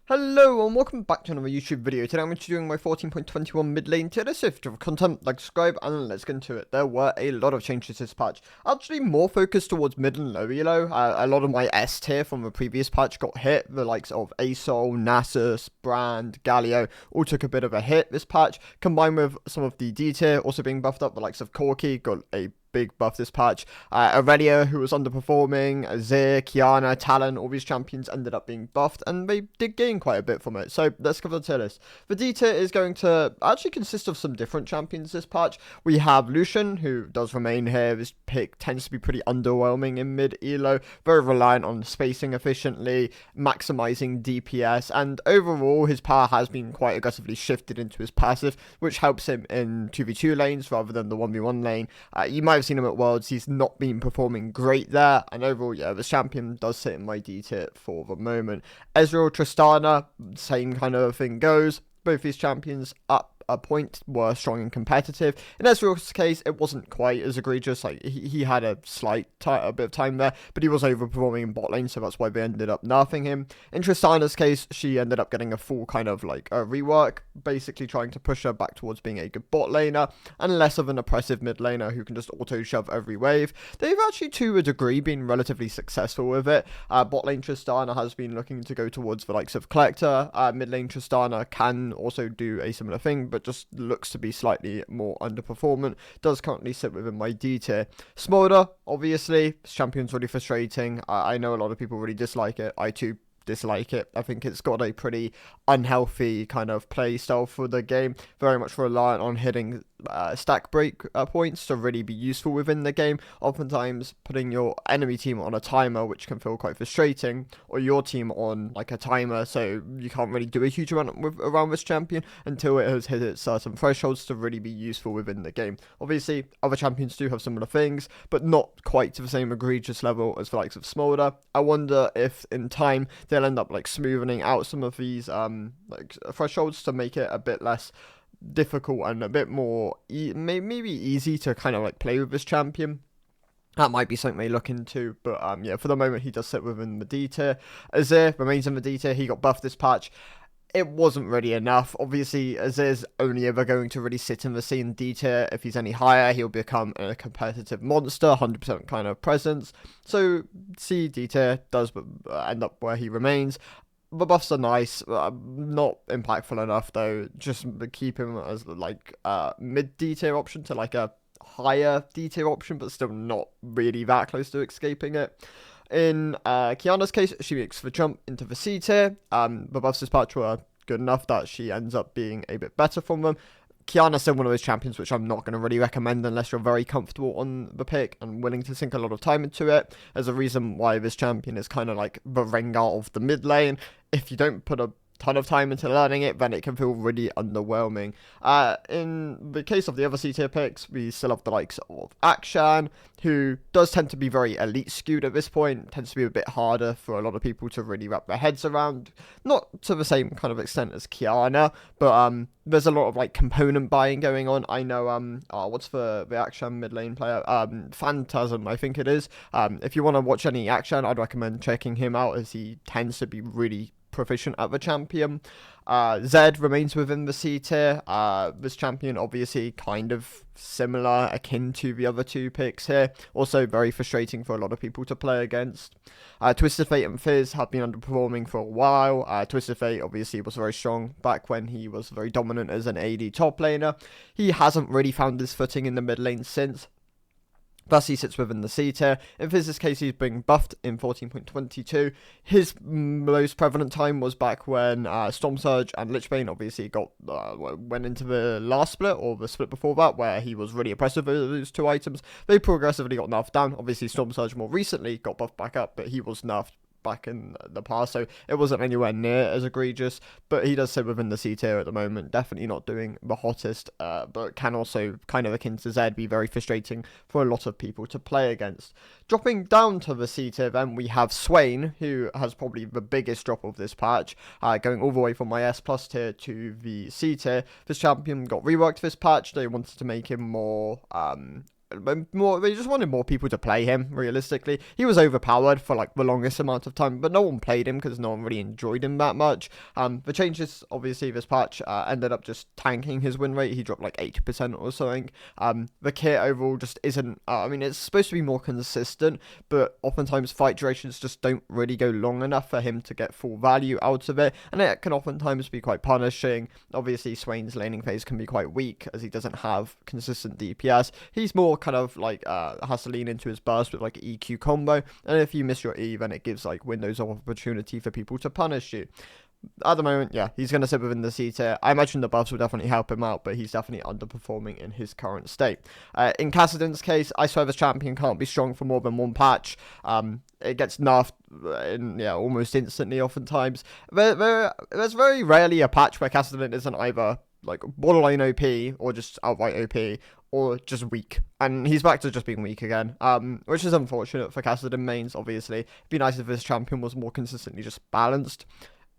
Hello and welcome back to another YouTube video. Today I'm going to be doing my 14.21 mid-lane tier list. If you have content, like, subscribe, and let's get into it. There were a lot of changes this patch. Actually more focused towards mid and low elo. A lot of my S tier from the previous patch got hit. The likes of Asol, Nasus, Brand, Galio all took a bit of a hit this patch. Combined with some of the D tier also being buffed up. The likes of Corki got a big buff this patch. Aurelia, who was underperforming, Azir, Kiana, Talon, all these champions ended up being buffed, and they did gain quite a bit from it. So let's cover the tier list. The D tier is going to actually consist of some different champions this patch. We have Lucian, who does remain here. This pick tends to be pretty underwhelming in mid elo, very reliant on spacing efficiently, maximizing DPS, and overall his power has been quite aggressively shifted into his passive, which helps him in 2v2 lanes rather than the 1v1 lane. You might have seen him at Worlds. He's not been performing great there, and overall, yeah, the champion does sit in my D tier for the moment. Ezreal, Tristana, same kind of thing goes. Both these champions up a point were strong and competitive. In Ezreal's case, it wasn't quite as egregious. Like he had a a bit of time there, but he was overperforming in bot lane, so that's why they ended up nerfing him. In Tristana's case, she ended up getting a full kind of like a rework, basically trying to push her back towards being a good bot laner and less of an oppressive mid laner who can just auto shove every wave. They've actually to a degree been relatively successful with it. Bot lane Tristana has been looking to go towards the likes of Collector. Mid lane Tristana can also do a similar thing, but just looks to be slightly more underperformant. Does currently sit within my D tier. Smolder, obviously, this champion's really frustrating. I know a lot of people really dislike it. I too dislike it. I think it's got a pretty unhealthy kind of play style for the game, very much reliant on hitting stack break points to really be useful within the game, oftentimes putting your enemy team on a timer, which can feel quite frustrating, or your team on like a timer, so you can't really do a huge amount around this champion until it has hit its certain thresholds to really be useful within the game. Obviously other champions do have similar things, but not quite to the same egregious level as the likes of Smolder. I wonder if in time they'll end up like smoothing out some of these like thresholds to make it a bit less difficult and a bit more maybe easy to kind of like play with this champion. That might be something they look into, but yeah, for the moment he does sit within the D tier. Azir remains in the D tier. He got buffed this patch. It wasn't really enough. Obviously, Azir's only ever going to really sit in the C and D tier. If he's any higher, he'll become a competitive monster, 100% kind of presence. So C, D tier does end up where he remains. The buffs are nice, not impactful enough though. Just keep him as like mid D tier option to like a higher D tier option, but still not really that close to escaping it. In Kiana's case, she makes the jump into the C tier. The buffs this patch were good enough that she ends up being a bit better from them. Kiana's still one of those champions which I'm not going to really recommend unless you're very comfortable on the pick and willing to sink a lot of time into it. There's a reason why this champion is kind of like the Rengar of the mid lane. If you don't put a ton of time into learning it, then it can feel really underwhelming. In the case of the other C tier picks, we still have the likes of Akshan, who does tend to be very elite skewed at this point, tends to be a bit harder for a lot of people to really wrap their heads around. Not to the same kind of extent as Kiana, but there's a lot of like component buying going on. I know what's the Akshan mid lane player? Phantasm, I think it is. If you want to watch any Akshan, I'd recommend checking him out, as he tends to be really proficient at the champion. Zed remains within the C tier. This champion obviously kind of similar, akin to the other two picks here. Also very frustrating for a lot of people to play against. Twisted Fate and Fizz have been underperforming for a while. Twisted Fate obviously was very strong back when he was very dominant as an AD top laner. He hasn't really found his footing in the mid lane since. Thus, he sits within the C tier. In Fizz's case, he's being buffed in 14.22. His most prevalent time was back when Storm Surge and Lichbane obviously went into the last split, or the split before that, where he was really oppressive with those two items. They progressively got nerfed down. Obviously, Storm Surge more recently got buffed back up, but he was nerfed back in the past, so it wasn't anywhere near as egregious, but he does sit within the C tier at the moment. Definitely not doing the hottest, but can also, kind of akin to Zed, be very frustrating for a lot of people to play against. Dropping down to the C tier, then we have Swain, who has probably the biggest drop of this patch, going all the way from my S plus tier to the C tier. This champion got reworked this patch. They wanted to make him more they just wanted more people to play him. Realistically, he was overpowered for like the longest amount of time, but no one played him because no one really enjoyed him that much. The changes, obviously, this patch ended up just tanking his win rate. He dropped like 80% or something. The kit overall just isn't. I mean, it's supposed to be more consistent, but oftentimes fight durations just don't really go long enough for him to get full value out of it, and it can oftentimes be quite punishing. Obviously, Swain's laning phase can be quite weak as he doesn't have consistent DPS. He's more kind of like has to lean into his burst with like EQ combo, and if you miss your E, then it gives like windows of opportunity for people to punish you. At the moment, yeah, he's going to sit within the C tier. I imagine the buffs will definitely help him out, but he's definitely underperforming in his current state. In Kassadin's case, I swear this champion can't be strong for more than one patch. It gets nerfed almost instantly oftentimes. There's very rarely a patch where Kassadin isn't either like borderline OP or just outright OP or just weak, and he's back to just being weak again, which is unfortunate for Kassadin mains. Obviously, it'd be nice if this champion was more consistently just balanced.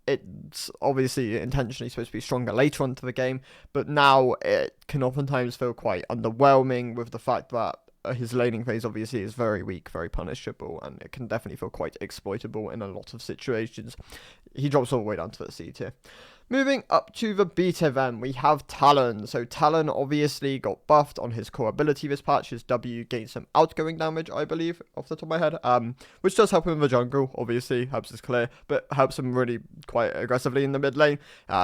It's obviously intentionally supposed to be stronger later on to the game, but now it can oftentimes feel quite underwhelming with the fact that his laning phase obviously is very weak, very punishable, and it can definitely feel quite exploitable in a lot of situations. He drops all the way down to the C tier. Moving up to the B tier then, we have Talon. So Talon obviously got buffed on his core ability this patch. His W gained some outgoing damage, I believe, off the top of my head, which does help him in the jungle, obviously, helps his clear, but helps him really quite aggressively in the mid lane.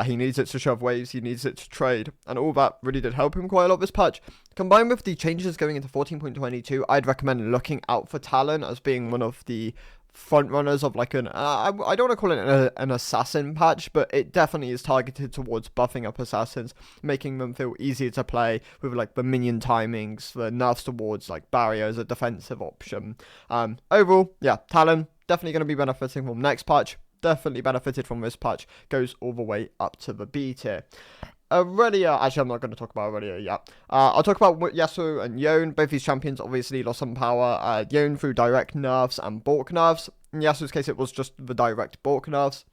He needs it to shove waves, he needs it to trade, and all that really did help him quite a lot this patch. Combined with the changes going into 14.22, I'd recommend looking out for Talon as being one of the front runners of like an I don't want to call it an assassin patch, but it definitely is targeted towards buffing up assassins, making them feel easier to play with like the minion timings, the nerfs towards like barrier as a defensive option. Overall, yeah, Talon definitely going to be benefiting from next patch. Definitely benefited from this patch. Goes all the way up to the B tier. Aurelia, actually I'm not going to talk about Aurelia yet. I'll talk about Yasuo and Yone. Both these champions obviously lost some power. Yone through direct nerfs and bulk nerfs. In Yasuo's case it was just the direct bulk nerfs.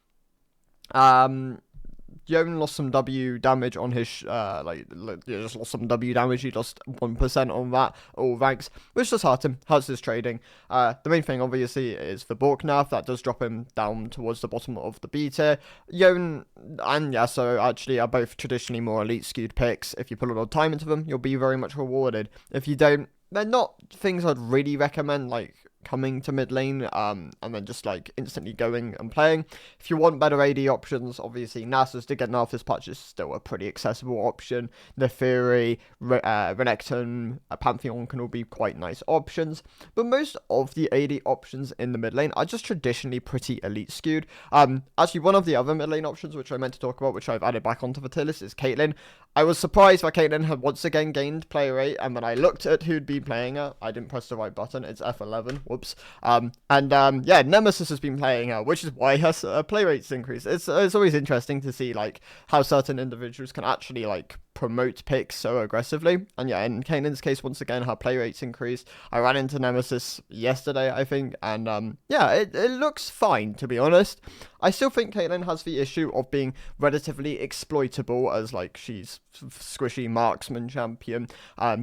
Yone lost some W damage on his, just lost some W damage. He lost 1% on that, all ranks, which does hurt him, hurts his trading. The main thing, obviously, is the bulk nerf. That does drop him down towards the bottom of the B tier. Yone and Yasuo, actually, are both traditionally more elite-skewed picks. If you put a lot of time into them, you'll be very much rewarded. If you don't, they're not things I'd really recommend, like, coming to mid lane and then just like instantly going and playing. If you want better AD options, obviously Nasus to get nerfed this patch is still a pretty accessible option. Neferi, Renekton, Pantheon can all be quite nice options, but most of the AD options in the mid lane are just traditionally pretty elite skewed. Actually, one of the other mid lane options which I meant to talk about, which I've added back onto the tier list, is Caitlyn. I was surprised that Caitlyn had once again gained player rate, and when I looked at who'd been playing her, I didn't press the right button. It's F11. Whoops. Yeah, Nemesis has been playing her, which is why her play rate's increased. It's always interesting to see like how certain individuals can actually like promote picks so aggressively. And yeah, in Caitlyn's case, once again, her play rate's increased. I ran into Nemesis yesterday, I think, and yeah, it looks fine, to be honest. I still think Caitlyn has the issue of being relatively exploitable as like she's squishy marksman champion.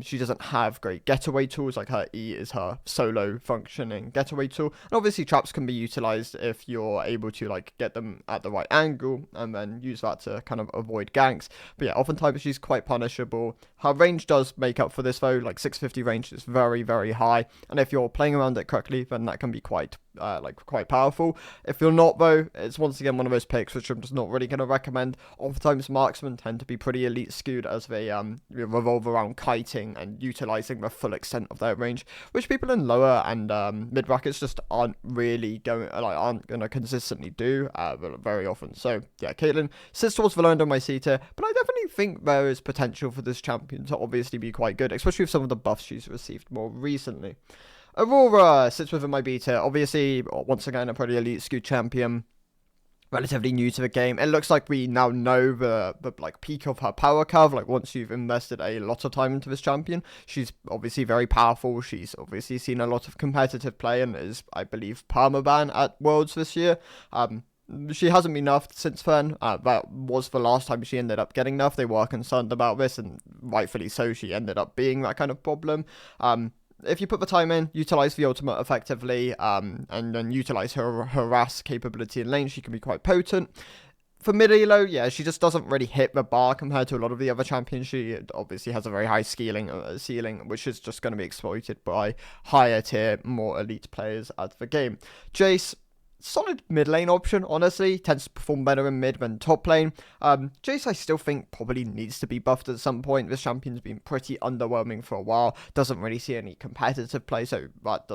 She doesn't have great getaway tools, like her E is her solo functioning getaway tool. And obviously traps can be utilized if you're able to like get them at the right angle and then use that to kind of avoid ganks. But yeah, oftentimes she's quite punishable. Her range does make up for this though, like 650 range is very, very high. And if you're playing around it correctly, then that can be quite powerful. If you're not though, it's once again one of those picks which I'm just not really going to recommend. Oftentimes marksmen tend to be pretty elite skewed as they revolve around kiting and utilizing the full extent of their range, which people in lower and mid brackets just aren't really aren't going to consistently do very often. So yeah, Caitlyn sits towards the low end of my C tier, but I definitely think there is potential for this champion to obviously be quite good, especially with some of the buffs she's received more recently. Aurora sits within my B tier. Obviously, once again, a pretty elite skewed champion. Relatively new to the game. It looks like we now know the like peak of her power curve. Like once you've invested a lot of time into this champion, she's obviously very powerful. She's obviously seen a lot of competitive play and is, I believe, permaban at Worlds this year. She hasn't been nerfed since then. That was the last time she ended up getting nerfed. They were concerned about this, and rightfully so. She ended up being that kind of problem. If you put the time in, utilize the ultimate effectively, and then utilize her harass capability in lane, she can be quite potent. For mid elo, yeah, she just doesn't really hit the bar compared to a lot of the other champions. She obviously has a very high ceiling, which is just going to be exploited by higher tier, more elite players at the game. Jace, solid mid lane option, honestly. Tends to perform better in mid than top lane. Jace, I still think probably needs to be buffed at some point. This champion's been pretty underwhelming for a while. Doesn't really see any competitive play, so that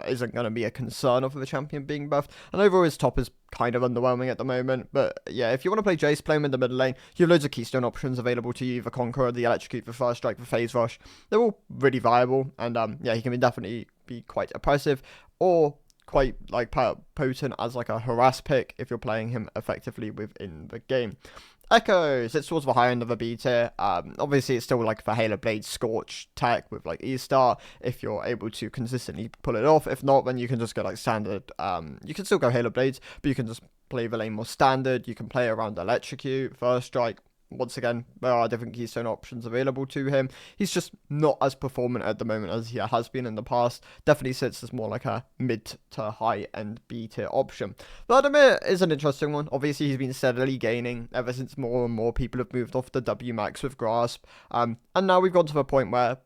isn't going to be a concern of the champion being buffed. And overall, his top is kind of underwhelming at the moment. But yeah, if you want to play Jace, play him in the mid lane. You have loads of keystone options available to you: the Conqueror, the Electrocute, the First Strike, the Phase Rush. They're all really viable, and yeah, he can definitely be quite oppressive, or quite like potent as like a harass pick if you're playing him effectively within the game. Echo sits towards the high end of the B tier. Obviously, it's still like the Halo Blade Scorch tech with like E-Star if you're able to consistently pull it off. If not, then you can just go like standard. You can still go Halo Blades, but you can just play the lane more standard. You can play around Electrocute, First Strike. Once again, there are different keystone options available to him. He's just not as performant at the moment as he has been in the past. Definitely sits as more like a mid to high end B tier option. Vladimir is an interesting one. Obviously, he's been steadily gaining ever since more and more people have moved off the W Max with Grasp. And now we've got to the point where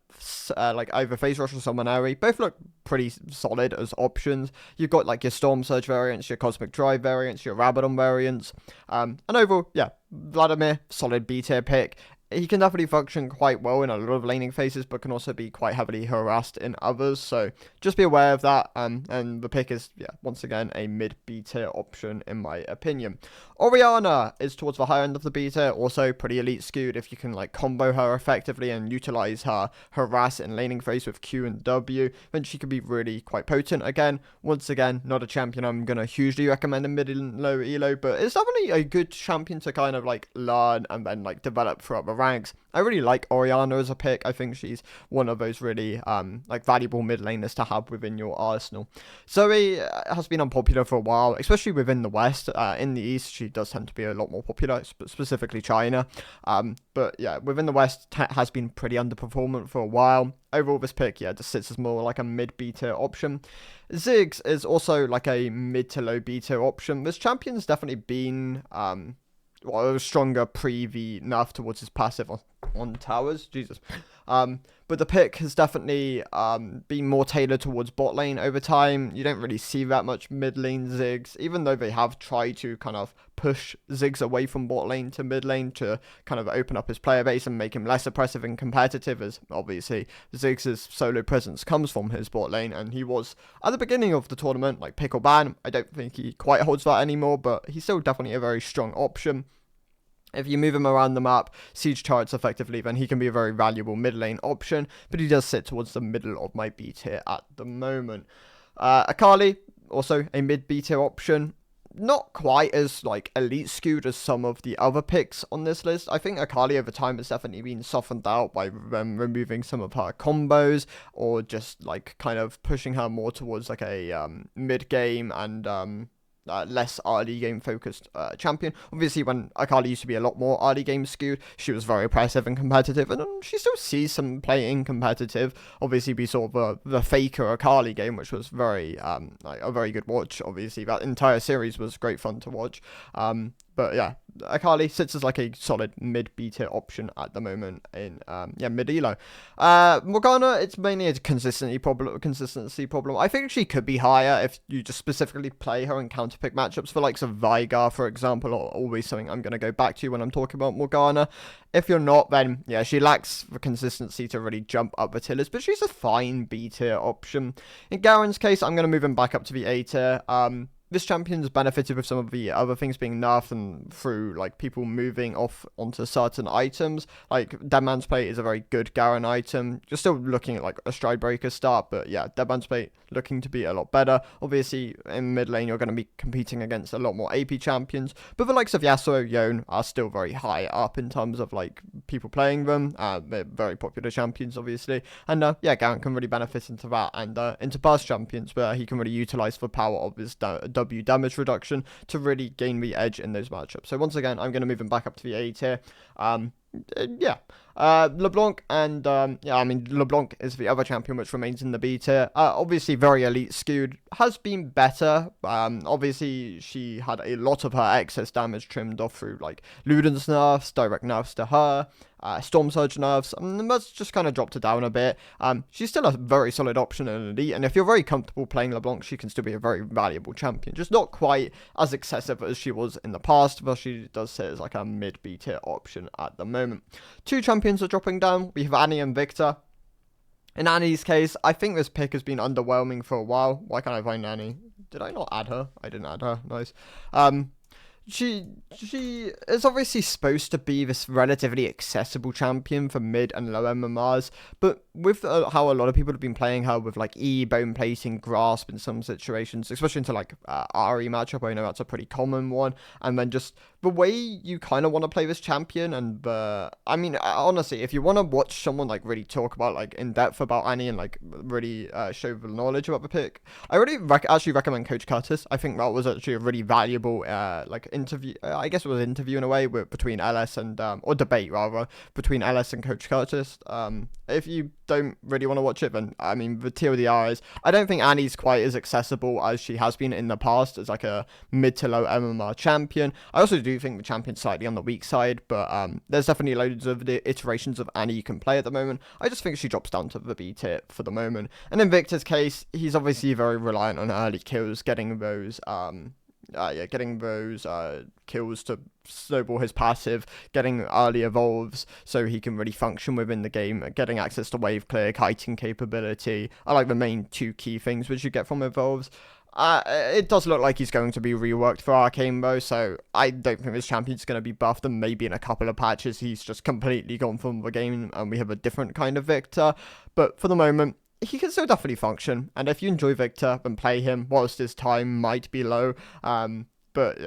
like either Phase Rush or Summonary both look pretty solid as options. You've got like your Storm Surge variants, your Cosmic Drive variants, your Rabadon variants. And overall, yeah, Vladimir, solid B tier pick. He can definitely function quite well in a lot of laning phases, but can also be quite heavily harassed in others. So just be aware of that. And the pick is, yeah, once again, a mid B tier option in my opinion. Orianna is towards the higher end of the B tier, also pretty elite skewed. If you can like combo her effectively and utilize her harass in laning phase with Q and W, then she can be really quite potent. Again, once again, not a champion I'm gonna hugely recommend in mid and low elo, but it's definitely a good champion to kind of like learn and then like develop throughout the ranks. I really like Orianna as a pick. I think she's one of those really like valuable mid laners to have within your arsenal. Zoe has been unpopular for a while, especially within the West. In the East, she does tend to be a lot more popular, specifically China. But yeah, within the West, has been pretty underperformant for a while. Overall, this pick, yeah, just sits as more like a mid B tier option. Ziggs is also like a mid to low B tier option. This champion's definitely been a stronger pre the nerf towards his passive on towers. Jesus. But the pick has definitely been more tailored towards bot lane over time. You don't really see that much mid lane Ziggs, even though they have tried to kind of push Ziggs away from bot lane to mid lane to kind of open up his player base and make him less oppressive and competitive, as obviously Ziggs' solo presence comes from his bot lane, and he was at the beginning of the tournament like pick or ban. I don't think he quite holds that anymore, but he's still definitely a very strong option. If you move him around the map, siege charts effectively, then he can be a very valuable mid lane option, but he does sit towards the middle of my B tier at the moment. Akali, also a mid B tier option. Not quite as like elite skewed as some of the other picks on this list. I think Akali over time has definitely been softened out by removing some of her combos, or just like kind of pushing her more towards like a mid game and less early game focused champion. Obviously, when Akali used to be a lot more early game skewed, she was very oppressive and competitive, and she still sees some play in competitive. Obviously, we saw the Faker Akali game, which was very like a very good watch. Obviously, that entire series was great fun to watch. But yeah, Akali sits as like a solid mid B tier option at the moment in mid elo. Morgana, it's mainly a consistency problem. I think she could be higher if you just specifically play her in counterpick matchups for likes of Veigar, for example, or always something I'm gonna go back to when I'm talking about Morgana. If you're not, then yeah, she lacks the consistency to really jump up the tier list, but she's a fine B tier option. In Garen's case, I'm gonna move him back up to the A tier. This champion's benefited with some of the other things being nerfed and through like people moving off onto certain items. Like Dead Man's Plate is a very good Garen item. You're still looking at like a Stride Breaker start, but yeah, Dead Man's Plate looking to be a lot better. Obviously, in mid lane, you're going to be competing against a lot more AP champions, but the likes of Yasuo, Yone are still very high up in terms of like people playing them. They're very popular champions, obviously, and yeah, Garen can really benefit into that and into burst champions where he can really utilize the power of his W damage reduction to really gain the edge in those matchups. So once again, I'm going to move him back up to the A tier. Yeah. LeBlanc and LeBlanc is the other champion which remains in the B tier. Obviously very elite skewed, has been better. Obviously she had a lot of her excess damage trimmed off through like Luden's nerfs, direct nerfs to her, Storm Surge nerfs, and that's just kind of dropped her down a bit. She's still a very solid option in elite, and if you're very comfortable playing LeBlanc, she can still be a very valuable champion. Just not quite as excessive as she was in the past, but she does sit as like a mid B tier option at the moment. Two champions are dropping down. We have Annie and Victor. In Annie's case, I think this pick has been underwhelming for a while. Why can't I find Annie? Did I not add her? I didn't add her. Nice. She is obviously supposed to be this relatively accessible champion for mid and low MMRs, but with how a lot of people have been playing her with like E, bone plating, grasp in some situations, especially into like RE matchup, I know that's a pretty common one, and then just the way you kind of want to play this champion, and I mean, honestly, if you want to watch someone like really talk about like in depth about Annie and like really show the knowledge about the pick, I really actually recommend Coach Curtis. I think that was actually a really valuable like interview, I guess it was an interview in a way between LS and or debate rather between LS and Coach Curtis. If you don't really want to watch it, then I mean the TLDR is I don't think Annie's quite as accessible as she has been in the past as like a mid to low MMR champion. I also do think the champion's slightly on the weak side, but there's definitely loads of the iterations of Annie you can play at the moment. I just think she drops down to the B tier for the moment. And in Victor's case, he's obviously very reliant on early kills, getting those kills to snowball his passive, getting early evolves so he can really function within the game, getting access to wave clear, kiting capability are like the main two key things which you get from evolves. It does look like he's going to be reworked for Arcane though, so I don't think this champion's going to be buffed, and maybe in a couple of patches he's just completely gone from the game and we have a different kind of Victor. But for the moment, he can still definitely function, and if you enjoy Victor, then play him whilst his time might be low. But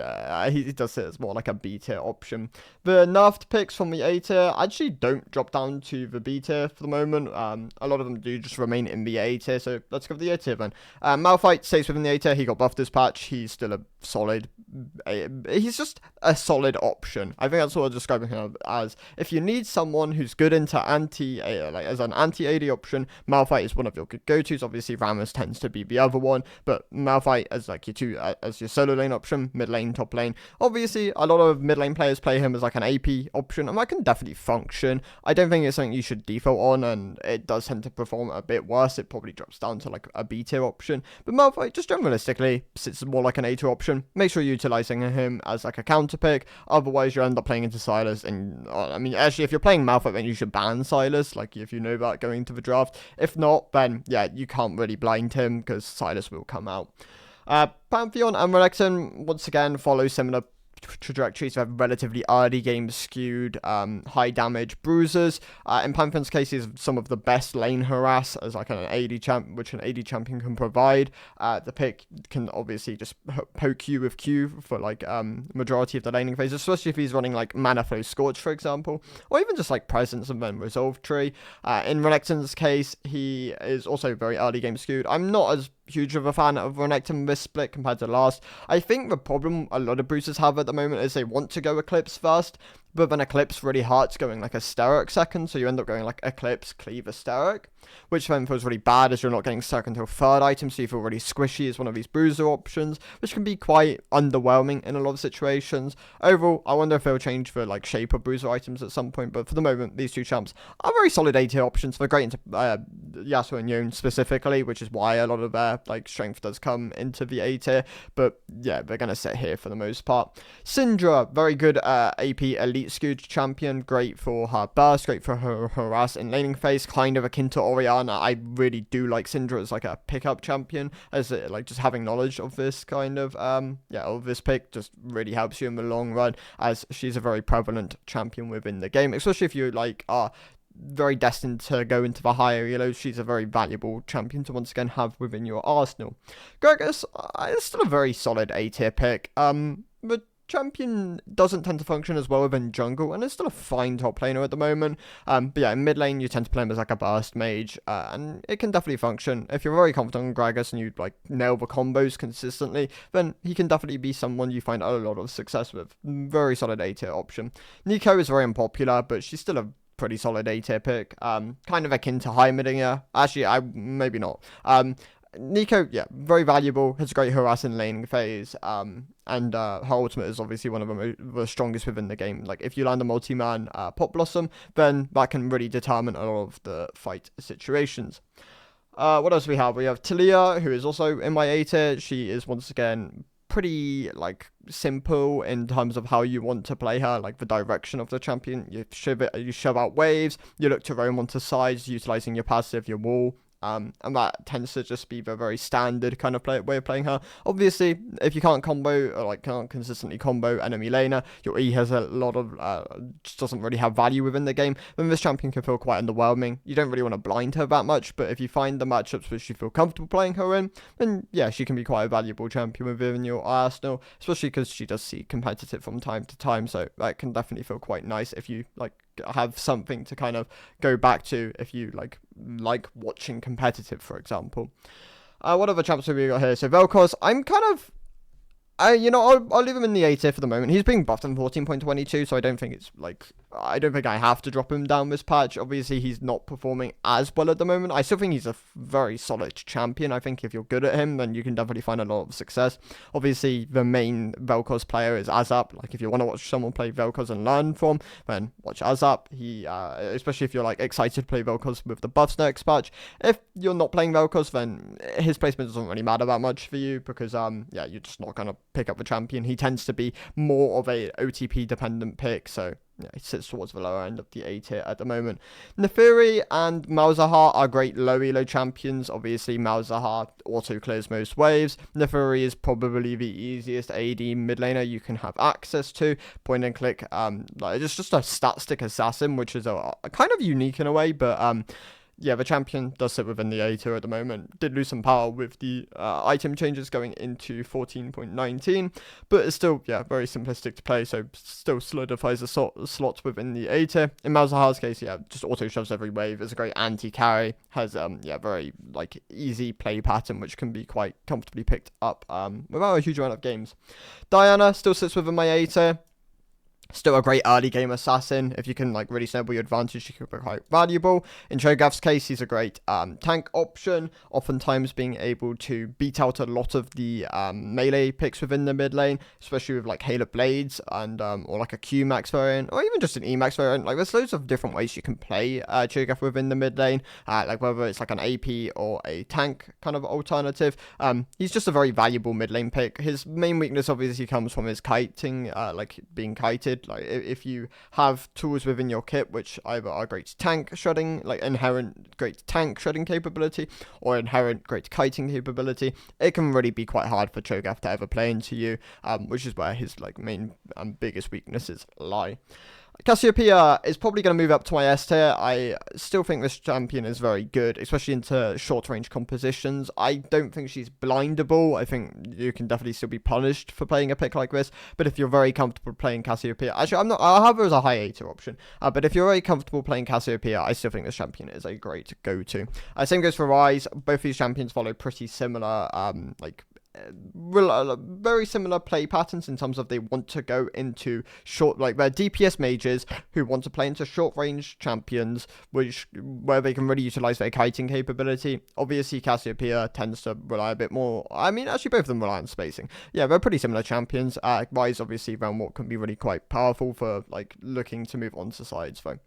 he does sit as more like a B tier option. The nerfed picks from the A tier actually don't drop down to the B tier for the moment. A lot of them do just remain in the A tier, so let's go for the A tier then. Malphite stays within the A tier. He got buffed this patch. He's still a solid. He's just a solid option. I think that's what I'm describing him as. If you need someone who's good into as an anti-AD option, Malphite is one of your good go-tos. Obviously, Rammus tends to be the other one, but Malphite as like as your solo lane option. Mid lane, top lane. Obviously, a lot of mid lane players play him as like an AP option, and that can definitely function. I don't think it's something you should default on, and it does tend to perform a bit worse. It probably drops down to like a B tier option. But Malphite, just generalistically, sits more like an A tier option. Make sure you're utilizing him as like a counter pick. Otherwise, you end up playing into Sylas. And I mean, actually, if you're playing Malphite, then you should ban Sylas. Like if you know that going into the draft. If not, then yeah, you can't really blind him because Sylas will come out. Pantheon and Renekton once again follow similar trajectories. They have relatively early game skewed, high damage bruisers. In Pantheon's case, is some of the best lane harass as like an AD champ, which an AD champion can provide. The pick can obviously just poke you with Q for like majority of the laning phase, especially if he's running like Mana Flow Scorch, for example, or even just like Presence and then Resolve Tree. In Renekton's case, he is also very early game skewed. I'm not as huge of a fan of Renekton this split compared to last. I think the problem a lot of boosters have at the moment is they want to go Eclipse first, but then Eclipse really hurts going like Asteric second, so you end up going like Eclipse, Cleave, Asteric, which then feels really bad as you're not getting stuck until third item, so you feel really squishy as one of these bruiser options, which can be quite underwhelming in a lot of situations. Overall, I wonder if they'll change the like shape of bruiser items at some point, but for the moment, these two champs are very solid A tier options. They're great into Yasuo and Yone specifically, which is why a lot of their like strength does come into the A tier, but yeah, they're going to sit here for the most part. Syndra, very good AP elite skewed champion, great for her burst, great for her harass in laning phase, kind of akin to Orianna. I really do like Syndra as like a pickup champion, as like just having knowledge of this kind of of this pick just really helps you in the long run, as she's a very prevalent champion within the game, especially if you like are very destined to go into the higher elo. She's a very valuable champion to once again have within your arsenal. Gragas is still a very solid A tier pick, but champion doesn't tend to function as well within jungle, and it's still a fine top laner at the moment. But yeah, in mid lane, you tend to play him as like a burst mage, and it can definitely function. If you're very confident on Gragas and you like nail the combos consistently, then he can definitely be someone you find a lot of success with. Very solid A tier option. Nico is very unpopular, but she's still a pretty solid A tier pick. Kind of akin to Heimerdinger. Actually, I maybe not. Nico, yeah, very valuable, has a great harassing laning phase, and her ultimate is obviously one of the strongest within the game. Like, if you land a multi-man Pop Blossom, then that can really determine a lot of the fight situations. What else we have? We have Talia, who is also in my A tier. She is, once again, pretty, like, simple in terms of how you want to play her, like the direction of the champion. You shove out waves, you look to roam onto sides, utilizing your passive, your wall. And that tends to just be the very standard kind of way of playing her. Obviously, if you can't combo, or like can't consistently combo enemy laner, your E has a lot of, just doesn't really have value within the game, then this champion can feel quite underwhelming. You don't really want to blind her that much, but if you find the matchups which you feel comfortable playing her in, then yeah, she can be quite a valuable champion within your arsenal, especially because she does see competitive from time to time, so that can definitely feel quite nice if you like have something to kind of go back to if you like watching competitive, for example. What other champs have we got here? So Vel'Koz, I'm kind of I'll leave him in the A tier for the moment. He's being buffed in 14.22, so I don't think I have to drop him down this patch. Obviously, he's not performing as well at the moment. I still think he's a very solid champion. I think if you're good at him, then you can definitely find a lot of success. Obviously, the main Vel'Koz player is Azap. Like, if you want to watch someone play Vel'Koz and learn from, then watch Azap. He, especially if you're like excited to play Vel'Koz with the buffs next patch. If you're not playing Vel'Koz, then his placement doesn't really matter that much for you because you're just not gonna pick up the champion. He tends to be more of a OTP dependent pick, so yeah, he sits towards the lower end of the A tier at the moment. Neferi and Malzahar are great low elo champions. Obviously, Malzahar auto clears most waves. Neferi is probably the easiest AD mid laner you can have access to. Point and click, it's just a stat stick assassin, which is a kind of unique in a way, but yeah, the champion does sit within the A tier at the moment. Did lose some power with the item changes going into 14.19, but it's still, yeah, very simplistic to play, so still solidifies the slot within the A tier. In Malzahar's case, yeah, just auto shoves every wave. It's a great anti-carry. Has, very, like, easy play pattern, which can be quite comfortably picked up without a huge amount of games. Diana still sits within my A tier. Still a great early game assassin. If you can like really snowball your advantage, she could be quite valuable. In Cho'Gath's case, he's a great tank option, oftentimes being able to beat out a lot of the melee picks within the mid lane, especially with like Hail of Blades and or like a Q max variant, or even just an E max variant. Like there's loads of different ways you can play Cho'Gath within the mid lane, like whether it's like an AP or a tank kind of alternative. He's just a very valuable mid lane pick. His main weakness obviously comes from his kiting, like being kited. Like if you have tools within your kit which either are great tank shredding, like inherent great tank shredding capability, or inherent great kiting capability, it can really be quite hard for Cho'Gath to ever play into you, which is where his like main and biggest weaknesses lie. Cassiopeia is probably going to move up to my S tier. I still think this champion is very good, especially into short-range compositions. I don't think she's blindable. I think you can definitely still be punished for playing a pick like this. But if you're very comfortable playing Cassiopeia, actually, I'll have her as a high A tier option. But if you're very comfortable playing Cassiopeia, I still think this champion is a great go-to. Same goes for Ryze. Both these champions follow pretty similar, very similar play patterns in terms of they want to go into short, like they're DPS mages who want to play into short range champions where they can really utilize their kiting capability. Obviously Cassiopeia tends to rely a bit more, I mean actually both of them rely on spacing. Yeah, they're pretty similar champions. Ryze obviously around what can be really quite powerful for like looking to move on to sides though.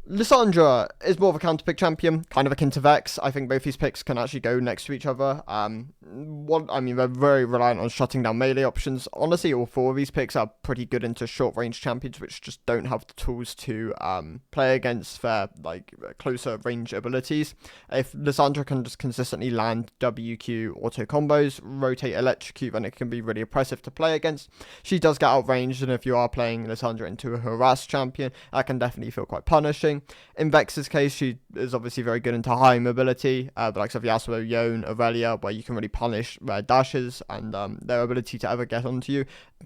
Lissandra is more of a counter-pick champion, kind of akin to Vex. I think both these picks can actually go next to each other. They're very reliant on shutting down melee options. Honestly, all four of these picks are pretty good into short-range champions, which just don't have the tools to play against their like closer range abilities. If Lissandra can just consistently land WQ auto combos, rotate electrocute, then it can be really oppressive to play against. She does get outranged, and if you are playing Lissandra into a harass champion, that can definitely feel quite punishing. frustrating. In Vex's case, she is obviously very good into high mobility, the likes of Yasuo, Yone, Aurelia, where you can really punish their dashes, and their ability to ever get onto you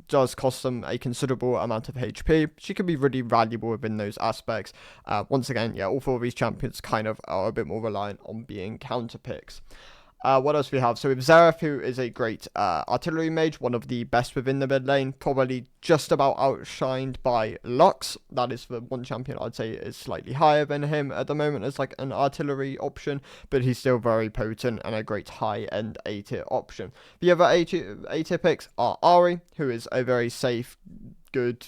does cost them a considerable amount of HP. She can be really valuable within those aspects. Once again, yeah, all four of these champions kind of are a bit more reliant on being counter picks. What else we have? So with Xerath, who is a great artillery mage, one of the best within the mid lane, probably just about outshined by Lux. That is the one champion I'd say is slightly higher than him at the moment as like an artillery option, but he's still very potent and a great high-end A-tier option. The other A-tier picks are Ahri, who is a very safe, good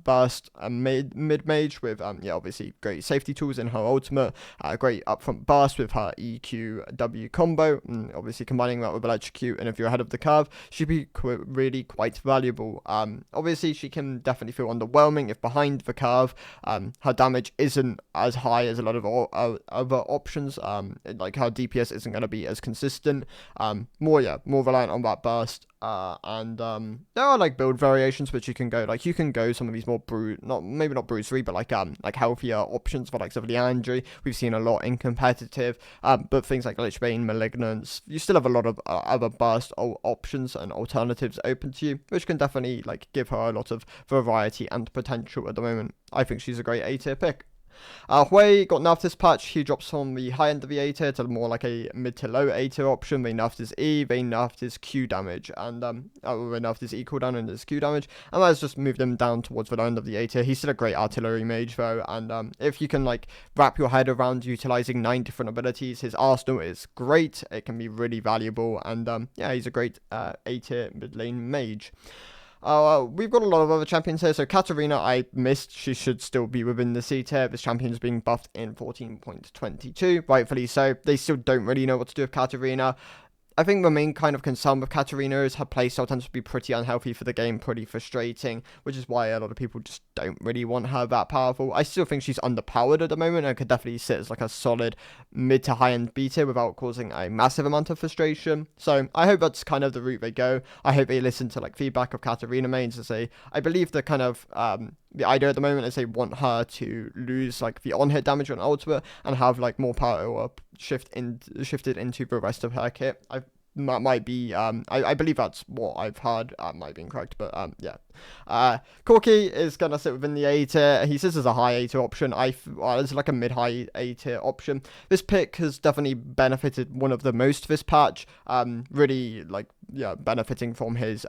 burst mid mage with obviously great safety tools in her ultimate, great upfront burst with her EQ-W combo, and obviously combining that with electrocute, and if you're ahead of the curve, she'd be really quite valuable. Obviously she can definitely feel underwhelming if behind the curve. Her damage isn't as high as a lot of other options, like her DPS isn't going to be as consistent, more reliant on that burst. And there are like build variations which you can go, like you can go some of these more maybe not brute 3, but like healthier options for like of Leandry. We've seen a lot in competitive, but things like Lichbane, Malignance, you still have a lot of other burst options and alternatives open to you, which can definitely like give her a lot of variety and potential at the moment. I think she's a great A-tier pick. Hui got nerfed this patch. He drops from the high end of the A tier to more like a mid to low A tier option. They nerfed his E, they nerfed his Q damage, and they nerfed his E cooldown and his Q damage, and that's just moved him down towards the low end of the A tier. He's still a great artillery mage though, and if you can like wrap your head around utilizing 9 different abilities, his arsenal is great. It can be really valuable, and yeah, he's a great A tier mid lane mage. We've got a lot of other champions here. So Katarina, I missed. She should still be within the C tier. This champion's being buffed in 14.22, rightfully so. They still don't really know what to do with Katarina. I think the main kind of concern with Katarina is her playstyle tends to be pretty unhealthy for the game, pretty frustrating, which is why a lot of people just don't really want her that powerful. I still think she's underpowered at the moment and could definitely sit as like a solid mid to high end B tier without causing a massive amount of frustration. So I hope that's kind of the route they go. I hope they listen to like feedback of Katarina mains to say, I believe the kind of the idea at the moment is they want her to lose like the on-hit damage on ultimate and have like more power shifted into the rest of her kit. That might be I believe that's what I've heard. Might be incorrect, but yeah. Corki is gonna sit within the A tier. He sits as a high A tier option. It's like a mid-high A tier option. This pick has definitely benefited one of the most this patch. Really like benefiting from his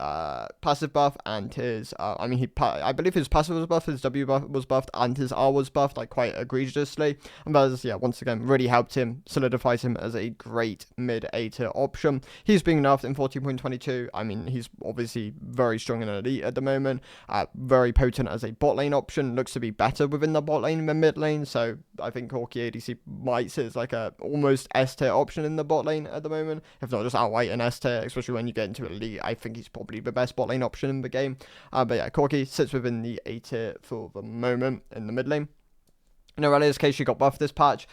passive buff and his I believe his passive was buffed, his W buff was buffed, and his R was buffed like quite egregiously. And that has once again really helped him, solidifies him as a great mid A tier option. He's being nerfed in 14.22. I mean, he's obviously very strong and elite at the moment. Very potent as a bot lane option. Looks to be better within the bot lane than mid lane. So I think Corki ADC might sit as like a almost S tier option in the bot lane at the moment, if not just outright an S tier, especially when you get into elite. I think he's probably the best bot lane option in the game. But yeah, Corki sits within the A tier for the moment in the mid lane. In Aurelia's case, she got buffed this patch,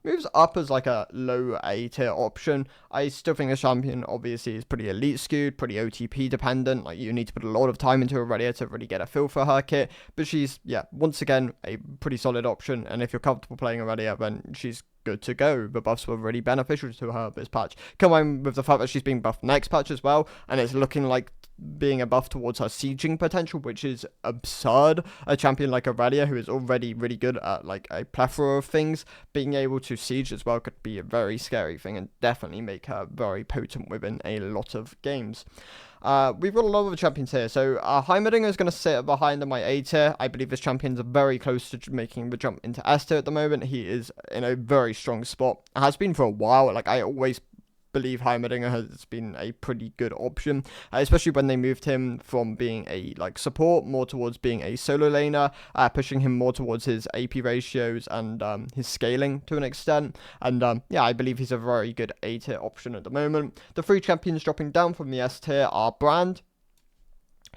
moves up as like a low A tier option. I still think this champion obviously is pretty elite skewed, pretty OTP dependent. Like you need to put a lot of time into Aurelia to really get a feel for her kit. But she's, once again, a pretty solid option. And if you're comfortable playing Aurelia, then she's good to go. The buffs were really beneficial to her this patch. Combined with the fact that she's being buffed next patch as well, and it's looking like being a buff towards her sieging potential, which is absurd. A champion like Aurelia, who is already really good at like a plethora of things, being able to siege as well could be a very scary thing and definitely make her very potent within a lot of games. We've got a lot of champions here. So Heimerdinger is going to sit behind my A tier. I believe this champion's very close to making the jump into S tier at the moment. He is in a very strong spot. Has been for a while. Like I always believe Heimerdinger has been a pretty good option, especially when they moved him from being a like support more towards being a solo laner, pushing him more towards his AP ratios and his scaling to an extent. And I believe he's a very good A tier option at the moment. The 3 champions dropping down from the S tier are Brand,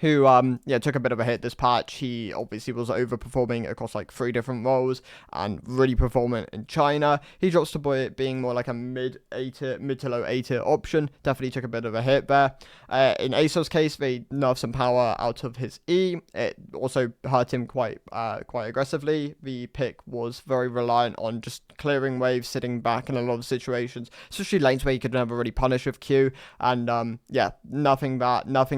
who yeah, took a bit of a hit this patch. He obviously was overperforming across like 3 different roles and really performing in China. He drops to being more like a mid to low A tier option. Definitely took a bit of a hit there. In ASOS case, they nerfed some power out of his E. It also hurt him quite aggressively. The pick was very reliant on just clearing waves, sitting back in a lot of situations, especially lanes where he could never really punish with Q. And yeah, nothing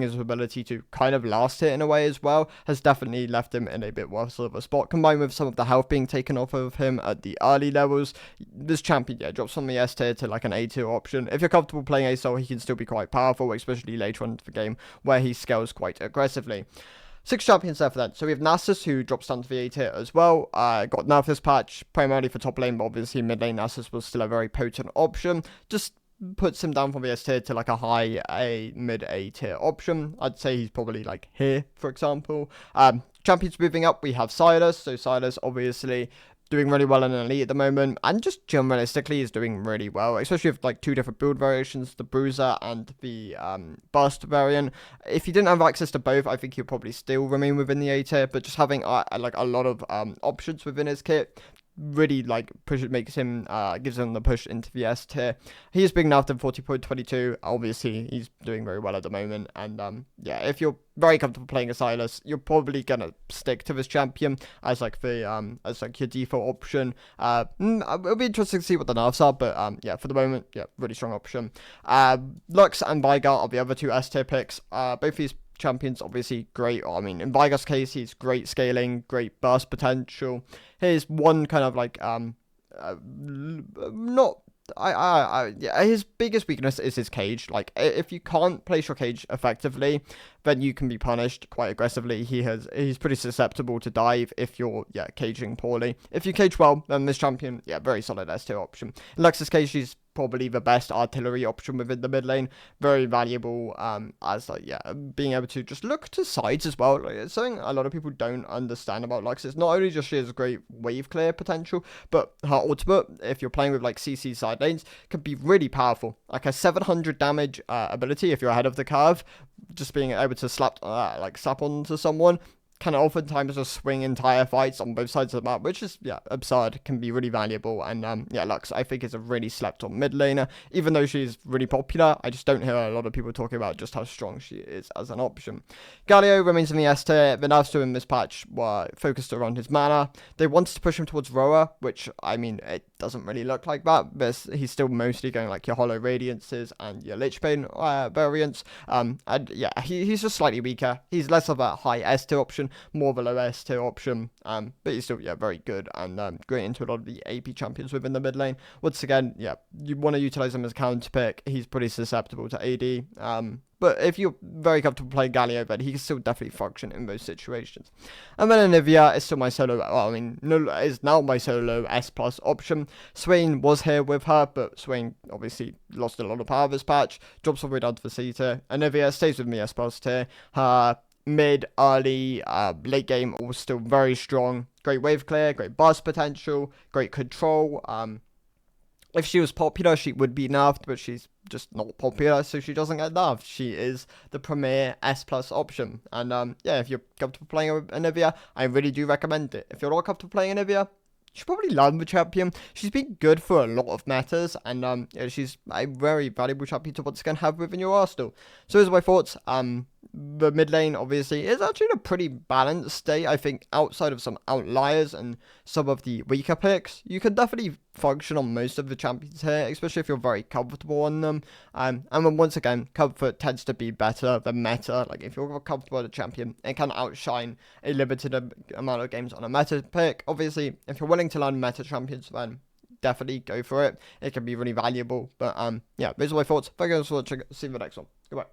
his ability to kind of last hit in a way as well has definitely left him in a bit worse of a spot, combined with some of the health being taken off of him at the early levels. This champion, yeah, drops from the S tier to like an A tier option. If you're comfortable playing ASO, he can still be quite powerful, especially later on in the game where he scales quite aggressively. 6 champions there for that. So we have Nasus, who drops down to the A tier as well. Got nerfed this patch primarily for top lane, but obviously mid lane Nasus was still a very potent option. Just puts him down from the S tier to like a high A, mid A tier option. I'd say he's probably like here, for example. Champions moving up, we have Silas. So Silas obviously doing really well in Elite at the moment, and just generalistically is doing really well, especially with like 2 different build variations, the Bruiser and the Burst variant. If you didn't have access to both, I think he'll probably still remain within the A tier, but just having like a lot of options within his kit really like gives him the push into the S tier. He is big enough to 40.22. Obviously he's doing very well at the moment, and yeah, if you're very comfortable playing a Silas, you're probably gonna stick to this champion as like the as like your default option. It'll be interesting to see what the nerfs are, but yeah, for the moment, yeah, really strong option. Lux and Veigar are the other 2 S tier picks. Both these champions obviously great. I mean, in Veigar's case, he's great scaling, great burst potential. Here's one kind of like yeah, his biggest weakness is his cage. Like, if you can't place your cage effectively, then you can be punished quite aggressively. He's pretty susceptible to dive if you're caging poorly. If you cage well, then this champion, very solid S tier option. In Lux's case, she's probably the best artillery option within the mid lane. Very valuable as like being able to just look to sides as well. Like, it's something a lot of people don't understand about Lux. It's not only just she has great wave clear potential, but her ultimate, if you're playing with like CC side lanes, can be really powerful. Like a 700 damage ability if you're ahead of the curve, just being able to slap onto someone can oftentimes just swing entire fights on both sides of the map, which is, absurd, can be really valuable. And, Lux, I think, is a really slept-on mid laner. Even though she's really popular, I just don't hear a lot of people talking about just how strong she is as an option. Galio remains in the S tier. The nerfs to him this patch were focused around his mana. They wanted to push him towards Roa, which, I mean, it doesn't really look like that. But he's still mostly going, like, your Hollow Radiances and your Lich Bane variants. And, he's just slightly weaker. He's less of a high S tier option, more of a low S tier option, but he's still very good and great into a lot of the AP champions within the mid lane. Once again, you want to utilize him as a counter pick. He's pretty susceptible to AD, but if you're very comfortable playing Galio, then he can still definitely function in those situations. And then Anivia is still my solo, is now my solo S plus option. Swain was here with her, but Swain obviously lost a lot of power this patch, drops all the way down to the C tier. Anivia stays with me S plus tier. Her mid, early, late game all still very strong. Great wave clear, great burst potential, great control. If she was popular, she would be nerfed, but she's just not popular, so she doesn't get nerfed. She is the premier S plus option. And if you're comfortable playing Anivia, I really do recommend it. If you're not comfortable playing Anivia, you should probably learn the champion. She's been good for a lot of metas, and she's a very valuable champion to once again have within your arsenal. So those are my thoughts. The mid lane obviously is actually in a pretty balanced state. I think outside of some outliers and some of the weaker picks, you can definitely function on most of the champions here, especially if you're very comfortable on them. And then once again, comfort tends to be better than meta. Like, if you're comfortable with a champion, it can outshine a limited amount of games on a meta pick. Obviously, if you're willing to learn meta champions, then definitely go for it. It can be really valuable. But those are my thoughts. Thank you guys for watching. See you in the next one. Goodbye.